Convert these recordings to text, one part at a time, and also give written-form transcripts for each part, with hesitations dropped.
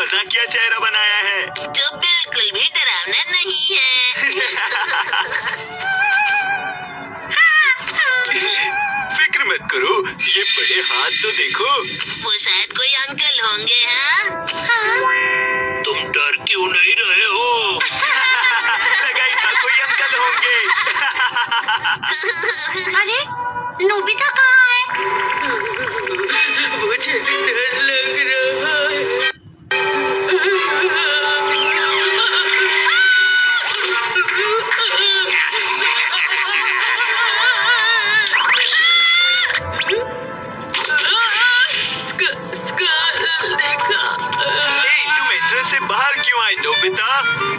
मजाकिया चेहरा बनाया है जो बिल्कुल भी डरावना नहीं है। फिक्र मत करो, ये बड़े हाथ तो देखो। वो शायद कोई अंकल होंगे। हाँ? तुम डर क्यों नहीं रहे हो? लगा ही था कोई अंकल होंगे। अरे नोबिता कहाँ है? मुझे डर लग रहा है। तुम एंट्रेंस से बाहर क्यों आए नोबिता?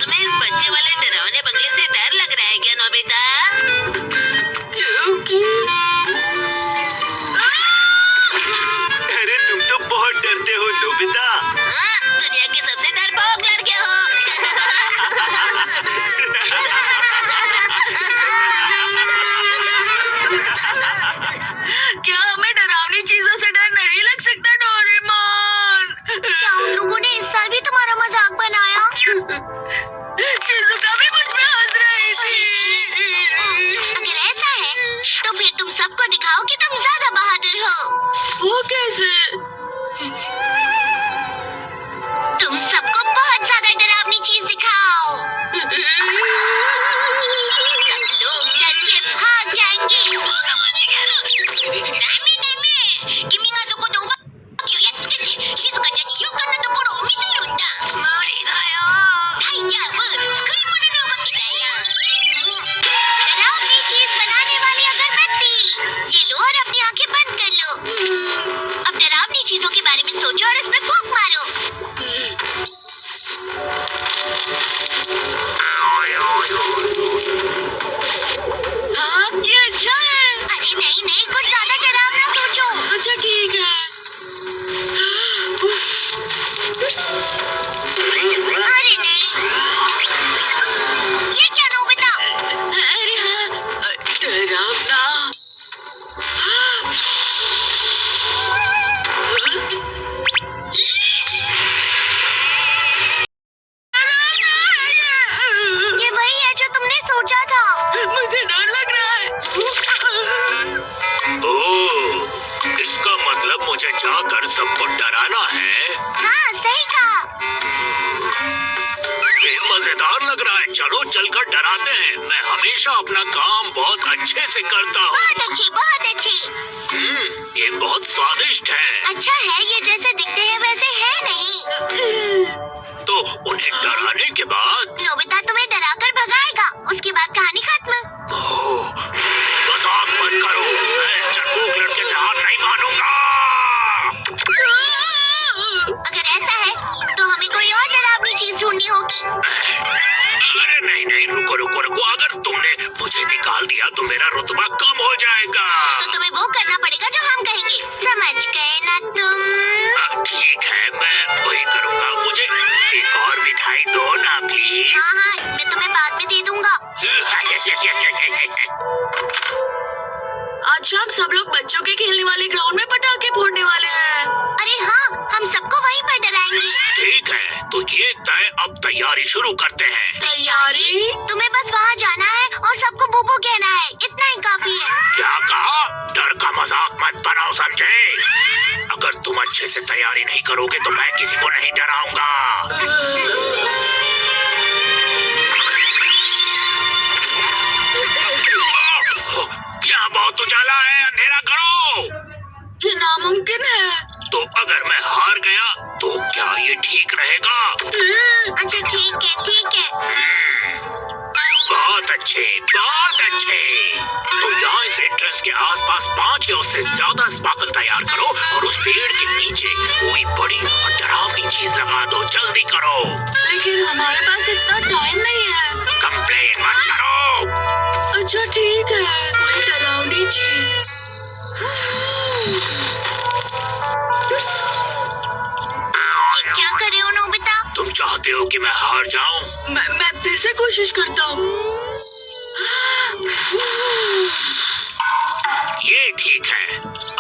तुम्हें इस बच्चे वाले डरावने बंगले से डर लग रहा है क्या नोबिता? अरे तुम तो बहुत डरते हो नोबिता। हाँ, दुनिया के सबसे डरपोक लड़के हो। क्या हमें डरावनी चीजों से डर नहीं लग सकता डोरेमोन? क्या उन लोगों ने इस साल भी तुम्हारा मजाक बनाया? शिज़ुका भी मुझ पे हंस रही थी। अगर ऐसा है तो फिर तुम सबको दिखाओ कि तुम ज्यादा बहादुर हो। वो कैसे? तुम सबको बहुत ज्यादा डरावनी चीज दिखाओ। सब लोग डर के भाग जाएंगे। डरावनी चीज बनाने वाली अगरबत्ती, ये लो और अपनी आंखें बंद कर लो। अब डरावनी चीजों के बारे में सोचो और उसमें फूंक मारो। हाँ, ये अच्छा है। अरे नहीं नहीं, कुछ ज्यादा डरावना सोचो। अच्छा ठीक है। अरे नहीं, ये क्या नोबिता? अरे हाँ, डरावना। ये वही है जो तुमने सोचा था। मुझे डर लग रहा है। ओह, इसका मतलब मुझे जाकर सबको डराना है। हाँ सही कहा। ये मजेदार लग रहा है। चलो चलकर डराते हैं। मैं हमेशा अपना काम बहुत अच्छे से करता हूँ। बहुत अच्छी बहुत अच्छी। ये बहुत स्वादिष्ट है। अच्छा है, ये जैसे दिखते हैं वैसे है नहीं। तो उन्हें डराने के बाद नोबिता तुम्हें डराकर भगाएगा, उसके बाद कहानी खत्म। ओह, मजाक मत करो। मैं इस डरपोक लड़के से हार नहीं मानूंगा। अगर ऐसा है तो हमें कोई और डरावनी चीज ढूंढनी होगी। अरे नहीं नहीं, रुको रुको रुको। अगर तुमने मुझे निकाल दिया तो मेरा रुतबा कम हो जाएगा। तो तुम्हें वो करना पड़ेगा जो हम कहेंगे, समझ गए ना तुम? ठीक है, मैं वही करूँगा। मुझे एक और मिठाई दो ना प्लीज। हाँ हाँ, मैं तुम्हें बाद में दे दूंगा। आज शाम सब लोग बच्चों के खेलने वाले ग्राउंड में पटाखे फोड़ने वाले हैं। अरे हाँ, हम सबको वहीं पर डराएंगे। ठीक है, तो ये तय। अब तैयारी शुरू करते हैं। तैयारी? तुम्हें बस वहाँ जाना है और सबको बुबू कहना है, इतना ही काफी है। क्या कहा? डर का मजाक मत बनाओ, समझे? अगर तुम अच्छे से तैयारी नहीं करोगे तो मैं किसी को नहीं डराऊंगा। यहाँ बहुत उजाला है, अंधेरा करो। ये नामुमकिन है। तो अगर मैं हार गया तो क्या ये ठीक रहेगा? अच्छा ठीक है ठीक है। बहुत अच्छे बहुत अच्छे। तो यहाँ इस एंट्रेंस के आसपास 5 या उससे ज्यादा स्पार्कल तैयार करो और उस पेड़ के नीचे कोई बड़ी और डरावनी चीज लगा दो। जल्दी करो। लेकिन हमारे पास इतना टाइम नहीं है। कंप्लेन मत करो। अच्छा ठीक है, कोई डरावनी चीज। ये क्या कर रहे हो नोबिता? तुम चाहते हो कि मैं हार जाऊं? मैं फिर से कोशिश करता हूँ। ये ठीक है।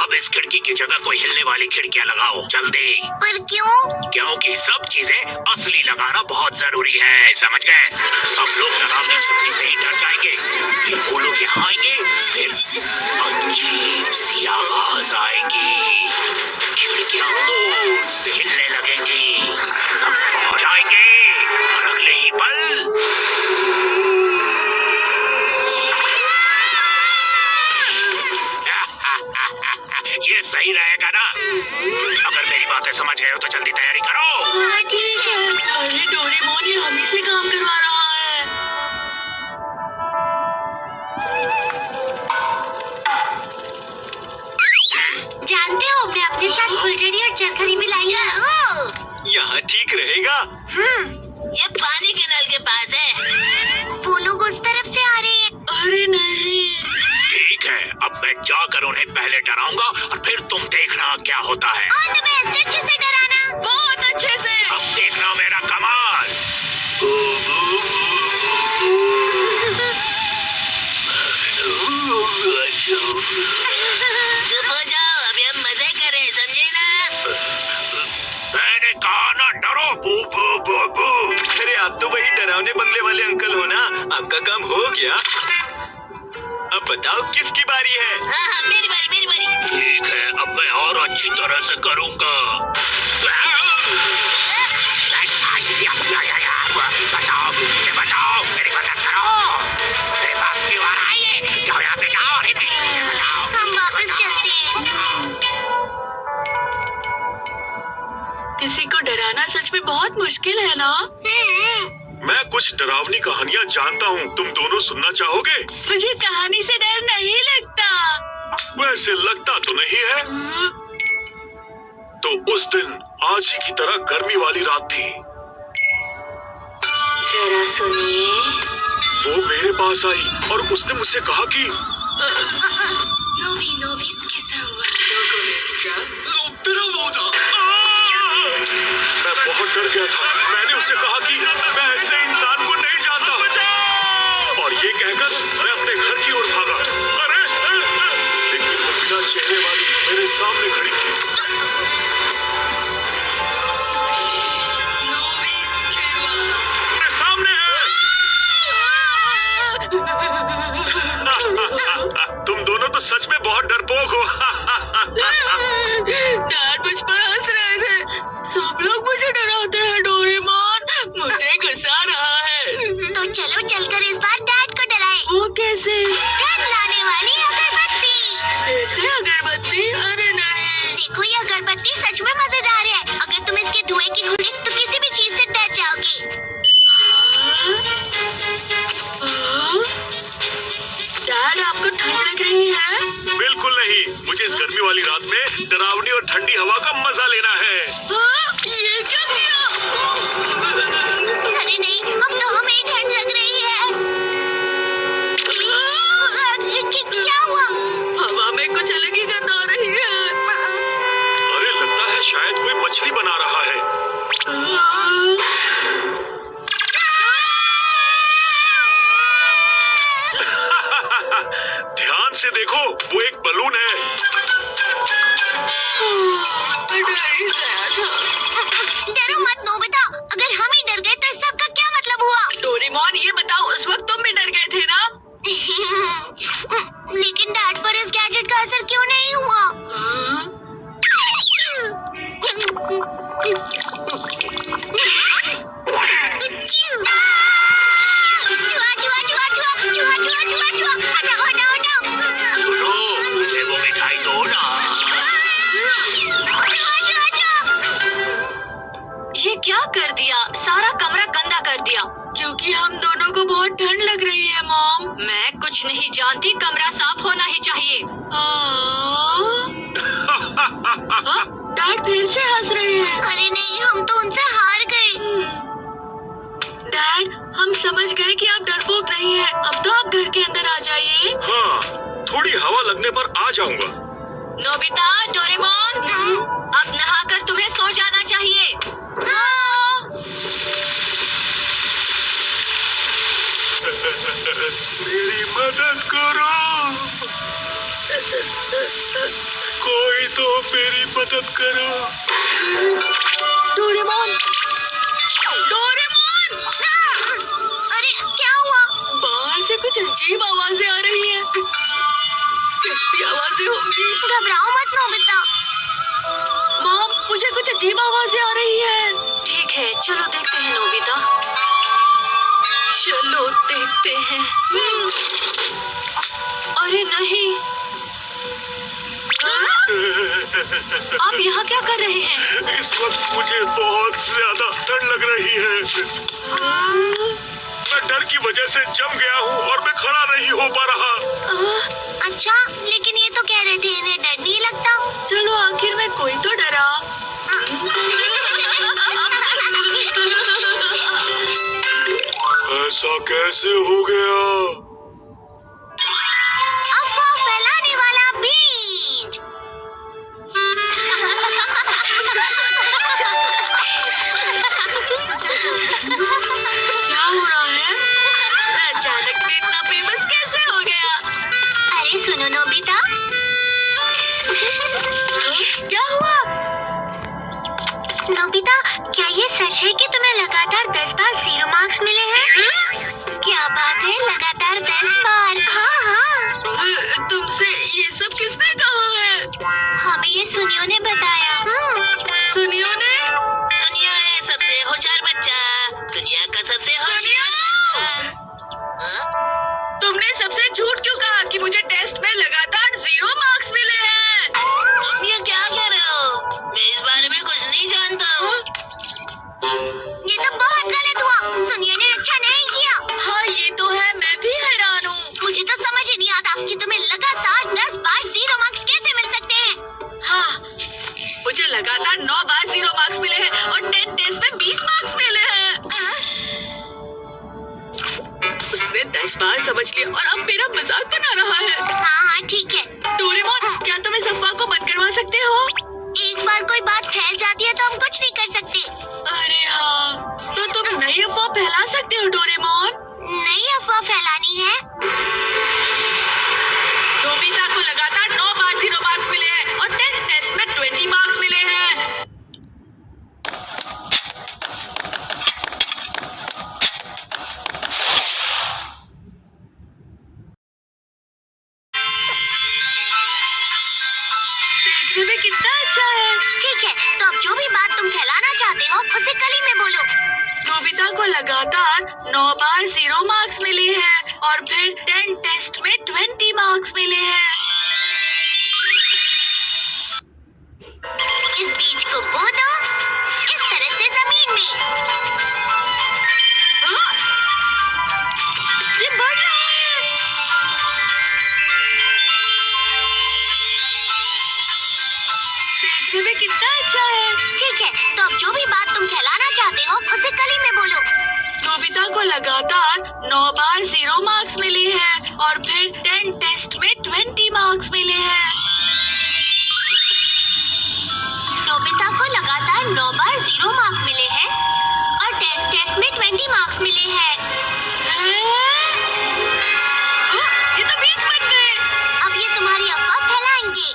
अब इस खिड़की की जगह कोई हिलने वाली खिड़कियाँ लगाओ जल्दी। पर क्यों? क्योंकि सब चीजें असली लगाना बहुत जरूरी है, समझ गए? सब लोग डरावनी छतरी से ही डर जाएंगे। ये वो लोग यहाँ आएंगे, फिर अजीब सी आवाज आएगी, खिड़कियाँ जोर से हिलने लगेंगी, सब पहुँच जाएंगे और अगले ही पल ये सही रहेगा ना? अगर मेरी बातें समझ गए हो तो जल्दी तैयारी करो। हाँ ठीक है। अरे डोरेमोन ये हम ही से काम करवा रहा है। जानते हो मैं अपने साथ फुलझड़ी और चरखड़ी भी लाई हूँ। यहाँ ठीक रहेगा। ये पानी के नल के पास है। वो लोग उस तरफ से आ रहे हैं। अरे नहीं। ठीक है, अब मैं जाकर उन्हें पहले डराऊंगा और फिर तुम देखना क्या होता है। और तुम्हें अच्छे से डराना। बहुत अच्छे से। अब देखना मेरा कमाल। चुप हो जाओ, अभी हम मजे कर रहे हैं, समझे ना? मैंने कहा ना डरो। बू बू बू बू। अरे आप तो वही डरावने बंगले वाले अंकल हो ना, आपका काम हो गया। अब बताओ किसकी बारी है? हाँ हाँ मेरी बारी मेरी बारी। ठीक है, अब मैं और अच्छी तरह से करूंगा। बचाओ, मुझे बचाओ, मेरी मदद करो। मेरे पास क्यों आ रहा है ये? जाओ यहाँ से जाओ। अरे नहीं, बचाओ। हम वापस चलते हैं। किसी को डराना सच में बहुत मुश्किल है ना? मैं कुछ डरावनी कहानियाँ जानता हूँ, तुम दोनों सुनना चाहोगे? मुझे कहानी से डर नहीं लगता। वैसे लगता तो नहीं है। तो उस दिन आज ही की तरह गर्मी वाली रात थी। जरा सुनिए। वो मेरे पास आई और उसने मुझसे कहा कि मैं बहुत डर गया था। मैंने उससे कहा कि मैं ऐसे इंसान को नहीं जानता और ये कहकर मैं अपने घर की ओर भागा। अरे लेकिन वो बिना चेहरे वाली मेरे सामने खड़ी थी। मेरे सामने है। तुम दोनों तो सच में बहुत डरपोक हो। डैड मुझ पर हंस रहे थे। सब लोग मुझे डराते हैं डोरेमोन, मुझे घुसा रहा है। तो चलो चलकर इस बार डैड को डराएं। वो कैसे? डर लाने वाली अगरबत्ती। कैसे अगरबत्ती? अरे नहीं। देखो ये अगरबत्ती सच में मजेदार है। अगर तुम इसके धुएं की खुशबू तो किसी भी चीज से डर जाओगी। डैड आपको ठंड लग रही है? बिल्कुल नहीं, मुझे इस गर्मी वाली रात में डरावनी और ठंडी हवा का मजा लेना है। ये क्या किया? अरे नहीं, अब तो हमें ही ठंड लग रही है। क्या हुआ? हवा में कुछ अलग ही गंध आ रही है। अरे लगता है शायद कोई मछली बना रहा है। ध्यान से देखो, वो एक बलून है। मैं डर ही गया था। डरो मत नोबिता, अगर हम ही डर गए तो इस सब का क्या मतलब हुआ? डोरेमोन ये बताओ, उस वक्त तुम भी डर गए थे ना? लेकिन डैड पर इस गैजेट का असर क्यों नहीं हुआ? हटाओ हटाओ हटाओ। सुनो, मुझे वो मिठाई दो ना। ये क्या कर दिया? सारा कमरा गंदा कर दिया। क्योंकि हम दोनों को बहुत ठंड लग रही है मॉम। मैं कुछ नहीं जानती, कमरा साफ होना ही चाहिए। डैड फिर से हंस रहे हैं। अरे नहीं, हम तो उनसे हार गए। डैड हम समझ गए कि आप डरपोक नहीं हैं। अब तो आप घर के अंदर आ जाइए। हाँ, थोड़ी हवा लगने पर आ जाऊंगा। नोबिता, डोरेमोन, अब नहाकर तुम्हें सो जाना चाहिए। मेरी मदद करो। कोई तो मेरी मदद करो। Doraemon, Doraemon! अरे क्या हुआ? बाहर से कुछ अजीब आवाजें आ रही हैं। कैसी आवाजें होंगी? घबराओ मत नोबिता। मॉम, मुझे कुछ अजीब आवाजें आ रही हैं। ठीक है, चलो देखते हैं नोबिता। चलो देखते हैं। अरे नहीं, आप यहाँ क्या कर रहे हैं? इस वक्त मुझे बहुत ज्यादा ठंड लग रही है। मैं डर की वजह से जम गया हूँ और मैं खड़ा नहीं हो पा रहा। अच्छा, लेकिन ये तो कह रहे थे इन्हें डर नहीं लगता। चलो आखिर में कोई तो डरा। ऐसा कैसे हो गया? अफवाह फैलाने वाला बीज। क्या हो रहा है? मैं अचानक से इतना फेमस कैसे हो गया? अरे सुनो नोबिता। क्या हुआ? नोबिता, क्या ये सच है कि तुम्हें लगातार 10 बार 0 मार्क्स मिले हैं? क्या बात है, लगातार 10 बार? हाँ हाँ। तुमसे ये सब किसने कहा है? हमें ये सुनियो ने बताया। सुनियो ने? सुनियो है सबसे होशियार बच्चा, दुनिया का सबसे होशियार बच्चा। तुमने सबसे झूठ क्यों कहा कि मुझे टेस्ट में लगातार 0 मार्क्स मिले हैं? तुम ये क्या कह रहे हो? मैं इस बारे में कुछ नहीं जानता हूँ। ये तो बहुत गलत हुआ। सुनियो ने अच्छा नहीं किया। हाँ, ये तो है, मैं भी हैरान हूँ। मुझे तो समझ ही नहीं आता कि तुम्हें लगातार 10 बार 0 मार्क्स कैसे मिल सकते हैं। हाँ, मुझे लगातार 9 बार 0 मार्क्स मिले हैं और 10 टेस्ट में 20 मार्क्स मिले हैं। उसने 10 बार समझ लिया और अब मेरा मजाक बना रहा है। हाँ हाँ ठीक है। डोरेमोन, क्या तुम इस अफवाह को बंद करवा सकते हो? एक बार कोई बात फैल जाती है तो हम कुछ नहीं कर सकते। अरे हाँ, तो तुम नई अफवाह फैला सकते हो डोरेमोन। नई अफवाह फैलानी है? नोबिता को लगातार 9 बार 0 मार्क्स मिले हैं और 10 टेस्ट में 20 मार्क्स मिले हैं। देखने में कितना अच्छा है। ठीक है, तो अब जो भी बात तुम फैलाना चाहते हो उसे कली में बोलो। नोबिता को लगातार 9 बार 0 मार्क्स मिले हैं और फिर 10 टेस्ट में 20 मार्क्स मिले हैं। इस बीज को बो दो इस तरह से जमीन में। हाँ? ये बढ़ रहा है। देखने में कितना अच्छा है। ठीक है, तो अब जो भी बात तुम फैलाना चाहते हो उसे कली में बोलो। नोबिता को लगातार 9 बार 0 मार्क्स मिले हैं और फिर 10 टेस्ट में 20 मार्क्स मिले हैं। नोबिता को लगातार 9 बार 0 मार्क्स मिले हैं और 10 टेस्ट में 20 मार्क्स मिले हैं। ये तो बीज बन गए। अब ये तुम्हारी अफवाह फैलाएंगे।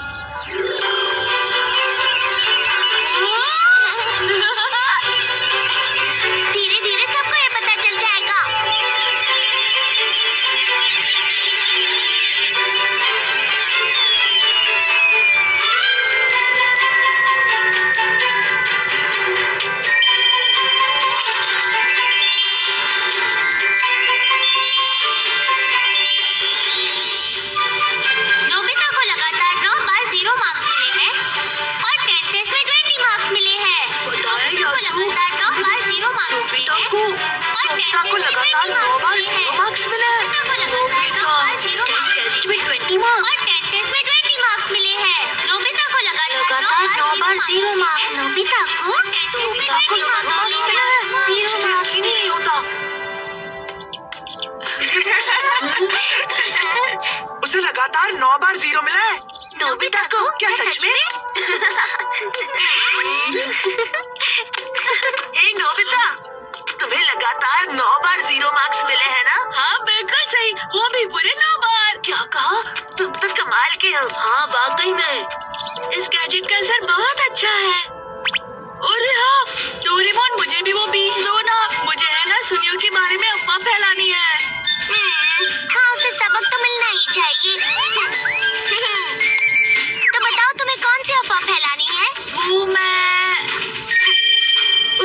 धीरे धीरे सबको ये पता चल जाएगा। नोबिता को लगातार 9 बार 0 मार्क्स मिले हैं और 10 टेस्ट में 20 मार्क्स मिले हैं। बताया नोबिता को यासु, लगातार 9 बार 0 मार्क्स मिले हैं नोबिता को लगातार 9 बार 0 मार्क्स मिले हैं। नोबिता, 10 टेस्ट में 20 मार्क्स। और 10 टेस्ट में 20 मार्क्स मिले हैं। नोबिता को लगातार 9 बार 0 मार्क्स। नोबिता को लगातार 0 मिले हैं। 0 मार्क्स ही नहीं होता। उसे लगातार 9 बार 0 मिला है। नोबिता को क्या सच में? हे नोबिता, तुम्हें लगातार 9 बार 0 मार्क्स मिले हैं ना? हाँ बिल्कुल सही, वो भी पूरे 9 बार। क्या कहा तुम तो कमाल के हो। हाँ वाकई में इस गैजेट का असर बहुत अच्छा है। अरे हाँ डोरेमोन, मुझे भी वो बीज दो ना। मुझे है ना सुनियो के बारे में अफवाह फैलानी है। हाँ, उसे सबक तो मिलना ही चाहिए। तो बताओ तुम्हें कौन सी अफवाह फैलानी है? वो मैं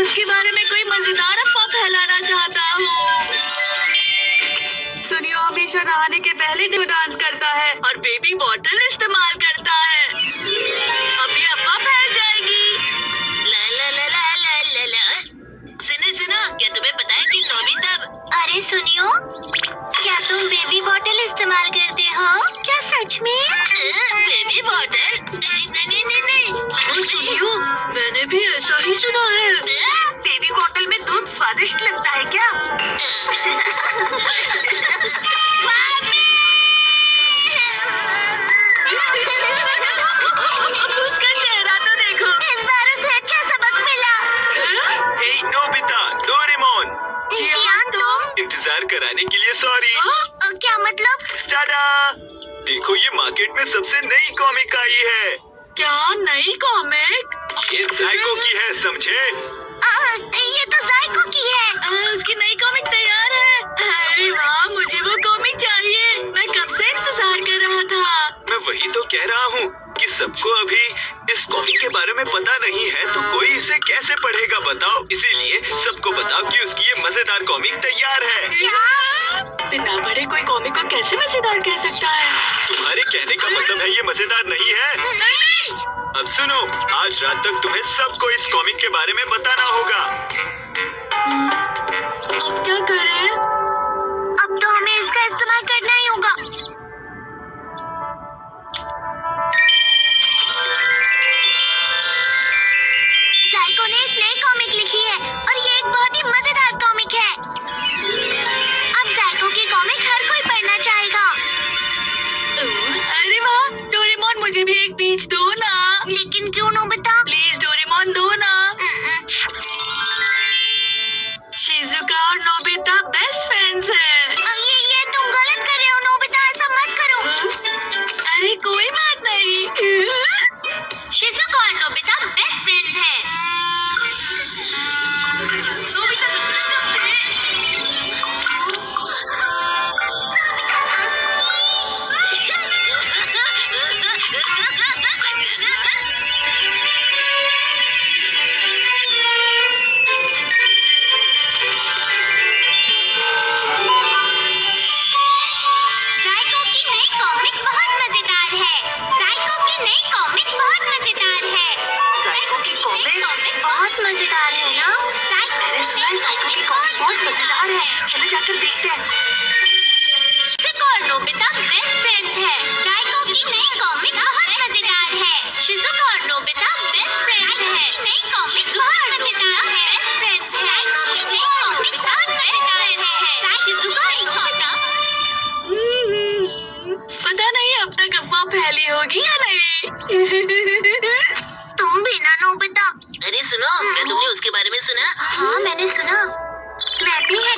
उसके बारे में कोई मजेदार अफवाह फैलाना चाहता हूँ। सुनियो हमेशा नहाने के पहले दो डांस करता है और बेबी बॉटल इस्तेमाल करता है। अब ये अफवाह फैल जाएगी। ला ला ला ला ला ला ला। सुनो, क्या तुम्हें पता है कि नोबिता? अरे सुनियो, क्या तुम बेबी बॉटल इस्तेमाल करते हो? क्या सच में? Baby bottle? नहीं। सुनियो, मैंने भी ऐसा ही सुना है। बेबी बॉटल में दूध स्वादिष्ट लगता है क्या? उसका चेहरा तो देखो। इस बार उसे अच्छा सबक मिला। हे नोबिता, डोरेमोन, जी हाँ तुम? इंतजार कराने के लिए सॉरी। क्या मतलब? टाटा! देखो ये मार्केट में सबसे नई कॉमिक आई है। क्या नई कॉमिक? ये जायको की है, समझे? ये तो जायको की है। उसकी नई कॉमिक तैयार है। अरे वाह, मुझे वो कॉमिक चाहिए। मैं कब से इंतजार कर रहा था। मैं वही तो कह रहा हूँ कि सबको अभी इस कॉमिक के बारे में पता नहीं है, तो कोई इसे कैसे पढ़ेगा बताओ। इसीलिए सबको बताओ कि उसकी ये मजेदार कॉमिक तैयार है। बिना पढ़े कोई कॉमिक को कैसे मजेदार कह सकता है? तुम्हारे कहने का मतलब है ये मजेदार नहीं है? नहीं। अब सुनो, आज रात तक तुम्हें सबको इस कॉमिक के बारे में बताना होगा। अब क्या करें? अब तो हमें इसका इस्तेमाल करना ही होगा। जायको ने एक नई कॉमिक लिखी है और ये एक बहुत ही मजेदार कॉमिक है। अब जायको की कॉमिक हर कोई पढ़ना चाहेगा। अरे वाह डोरेमोन, मुझे भी एक बीज दो ना। लेकिन क्यों नोबिता? प्लीज डोरेमोन दो ना। शिजुका और नोबिता बेस्ट फ्रेंड्स हैं। ये तुम गलत कर रहे हो नोबिता, ऐसा मत करो। अरे कोई बात नहीं। शिजुका और नोबिता बेस्ट फ्रेंड्स हैं। नोबिता तो दुश्मन थे। जायको की नई कॉमिक बहुत मजेदार है। जायको की नई कॉमिक बहुत मजेदार है। जायको की कॉमिक बहुत मजेदार है ना? मैंने सुना है जायको की कॉमिक बहुत मजेदार है। चलो जाकर देखते हैं। शिजुका और नोबिता बेस्ट फ्रेंड्स हैं। जायको की नई कॉमिक बहुत मजेदार है। शिजुका और नोबिता बेस्ट फ्रेंड्स हैं। नई कॉमिक बहुत मजेदार है। बेस्ट फ्रेंड्स हैं। जायको की नई कॉमिक बहुत मजेदार है। शिजुका और नोबिता। पता नहीं अब तक अफवाह फैली होगी या नहीं। तुम भी ना नोबिता। अरे सुनो, क्या तुमने उसके बारे में सुना? हाँ मैंने सुना। मैं भी है।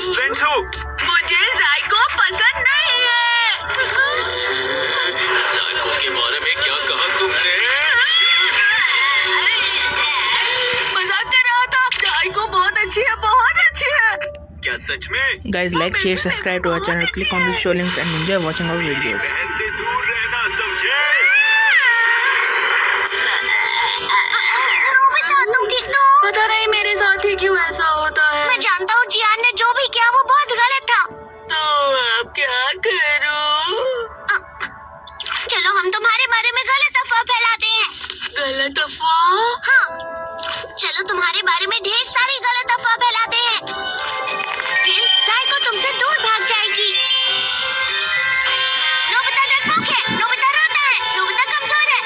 बेस्ट फ्रेंड्स हो। मुझे जायको पसंद नहीं है। जायको के बारे में क्या कहा तुमने? मजाक कर रहा था। जायको बहुत अच्छी है, बहुत अच्छी है। क्या सच में? Guys, like, share, subscribe to our channel, click on the show links and enjoy watching our videos. बहन से दूर रहना, समझे? नोबिता, तुम ठीक तो हो? पता नहीं मेरे साथ ही क्यों ऐसा होता है। मैं जानता हूँ जियान ने जो भी किया वो बहुत गलत था। तो अब क्या करूं? चलो हम तुम्हारे बारे में गलत अफवाह फैलाते हैं। गलत अफवाह? हाँ, चलो तुम्हारे बारे में ढेर सारी गलत अफवाह फैलाते हैं। फिर जायको तुमसे दूर भाग जाएगी। नोबिता डरपोक है, नोबिता रोता है, नोबिता कमजोर है,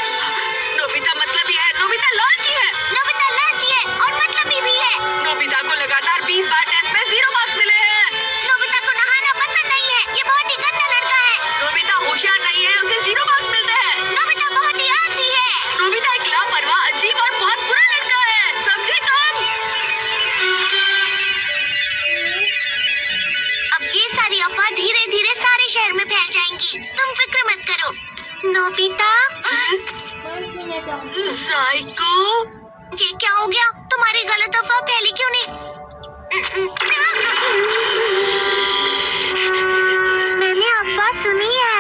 नोबिता मतलबी है, नोबिता लालची है, नोबिता लालची है और मतलबी भी है। नोबिता को लगातार 20 बार टेस्ट में 0 मार्क्स मिले हैं। नोबिता को नहाना पसंद नहीं है, ये बहुत ही गंदा लड़का है। नोबिता होशियार नहीं है, उसे 0 मार्क्स मिलते हैं। नोबिता बहुत ही आलसी है। नोबिता एक लापरवाह, अजीब और बहुत बुरा लड़का है। समझे तुम? अब ये सारी अफवाह धीरे धीरे सारे शहर में फैल जाएंगी। तुम फिक्र मत करो। नोबिता, जायको, ये क्या हो गया? तुम्हारी गलत अफवाह फैली क्यों नहीं? मैंने अफवाह सुनी है।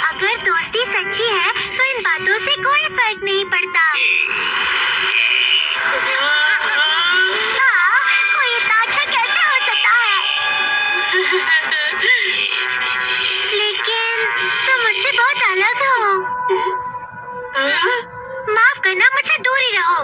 अगर दोस्ती सच्ची है तो इन बातों से कोई फर्क नहीं पड़ता। हाँ, कोई इतना अच्छा कैसे हो सकता है? लेकिन तुम मुझसे बहुत अलग हो। माफ करना, मुझसे दूर ही रहो।